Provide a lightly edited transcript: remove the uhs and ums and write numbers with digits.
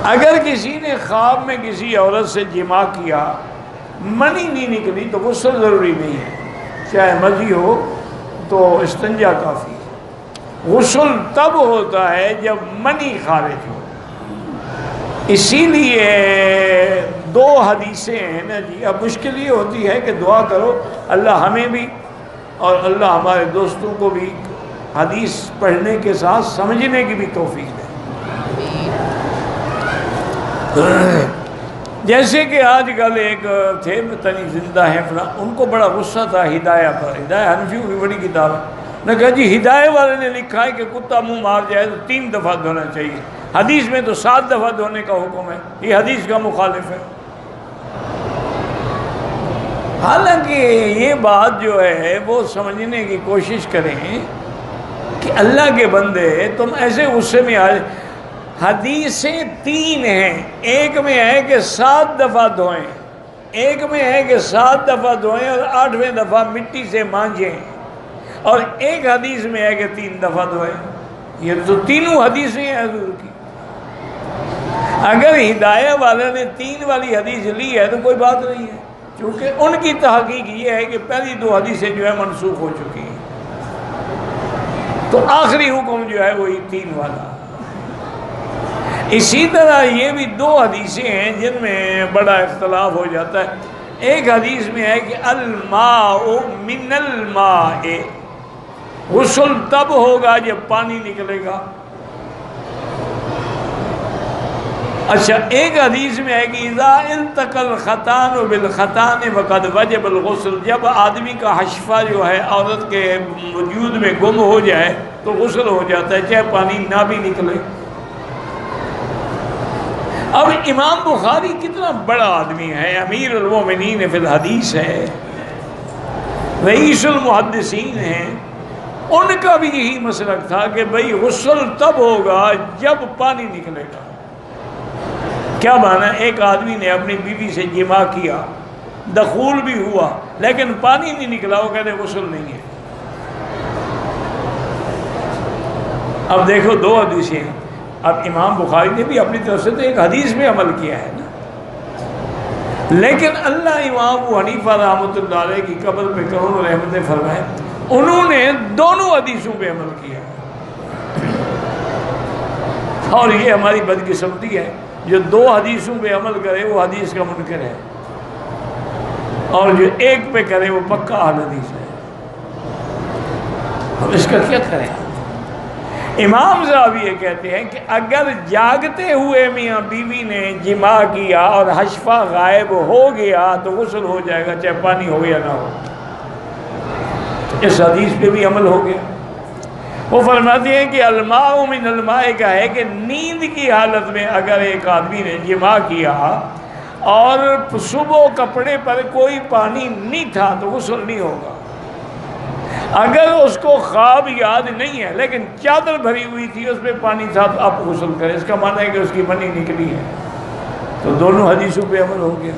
اگر کسی نے خواب میں کسی عورت سے جماع کیا، منی نہیں نکلی تو غسل ضروری نہیں ہے، چاہے مزی ہو تو استنجا کافی ہے۔ غسل تب ہوتا ہے جب منی خارج ہو۔ اسی لیے دو حدیثیں ہیں نا جی۔ اب مشکل یہ ہوتی ہے کہ دعا کرو اللہ ہمیں بھی اور اللہ ہمارے دوستوں کو بھی حدیث پڑھنے کے ساتھ سمجھنے کی بھی توفیق دے۔ جیسے کہ آج کل ایک تھے تنی زندہ ہیں فلاں، ان کو بڑا غصہ تھا ہدایہ پر۔ ہدایہ حنفیوں کی بڑی کتاب ہے۔ نے کہا جی ہدایہ والے نے لکھا ہے کہ کتا منہ مار جائے تو 3 دفعہ دھونا چاہیے، حدیث میں تو 7 دفعہ دھونے کا حکم ہے، یہ حدیث کا مخالف ہے۔ حالانکہ یہ بات جو ہے وہ سمجھنے کی کوشش کریں کہ اللہ کے بندے تم ایسے غصے میں آ جائے۔ حدیثیں 3 ہیں، ایک میں ہے کہ 7 دفعہ دھوئیں، ایک میں ہے کہ 7 دفعہ دھوئیں اور 8ویں دفعہ مٹی سے مانجیں، اور ایک حدیث میں ہے کہ 3 دفعہ دھوئیں۔ یہ تو تینوں حدیثیں ہیں حضور کی۔ اگر ہدایہ والے نے 3 والی حدیث لی ہے تو کوئی بات نہیں ہے، کیونکہ ان کی تحقیق یہ ہے کہ پہلی 2 حدیثیں جو ہے منسوخ ہو چکی ہیں، تو آخری حکم جو ہے وہی 3 والا۔ اسی طرح یہ بھی 2 حدیثیں ہیں جن میں بڑا اختلاف ہو جاتا ہے۔ ایک حدیث میں ہے کہ الماء من الماء، غسل تب ہوگا جب پانی نکلے گا۔ اچھا، ایک حدیث میں ہے کہ اذا التقى الختان بالختان فقد وجب الغسل، جب آدمی کا حشفہ جو ہے عورت کے وجود میں گم ہو جائے تو غسل ہو جاتا ہے، چاہے پانی نہ بھی نکلے۔ اب امام بخاری کتنا بڑا آدمی ہے، امیر المومنین فی الحدیث ہے، رئیس المحدثین ہیں، ان کا بھی یہی مسلک تھا کہ بھئی غسل تب ہوگا جب پانی نکلے گا۔ کیا معنی؟ ایک آدمی نے اپنی بیوی سے جماع کیا، دخول بھی ہوا لیکن پانی نہیں نکلا، وہ کہتے غسل نہیں ہے۔ اب دیکھو 2 حدیثیں ہیں۔ اب امام بخاری نے بھی اپنی طرف سے تو ایک حدیث میں عمل کیا ہے نا، لیکن اللہ امام ابو حنیفہ رحمۃ اللہ علیہ کی قبر پہ کروڑوں رحمتیں فرمائے، انہوں نے دونوں حدیثوں پہ عمل کیا، اور یہ ہماری بدقسمتی ہے، جو 2 حدیثوں پہ عمل کرے وہ حدیث کا منکر ہے، اور جو ایک پہ کرے وہ پکا اہل حدیث ہے۔ ہم اس کا کیا کریں؟ امام صاحب یہ کہتے ہیں کہ اگر جاگتے ہوئے میاں بیوی نے جماع کیا اور حشفہ غائب ہو گیا تو غسل ہو جائے گا، چاہے پانی ہو یا نہ ہو۔ اس حدیث پہ بھی عمل ہو گیا۔ وہ فرماتے ہیں کہ الماء من الماء کا ہے کہ نیند کی حالت میں اگر ایک آدمی نے جماع کیا اور صبح کپڑے پر کوئی پانی نہیں تھا تو غسل نہیں ہوگا۔ اگر اس کو خواب یاد نہیں ہے لیکن چادر بھری ہوئی تھی، اس میں پانی تھا، تو آپ غسل کریں، اس کا معنی ہے کہ اس کی منی نکلی ہے، تو دونوں حدیثوں پہ عمل ہو گیا۔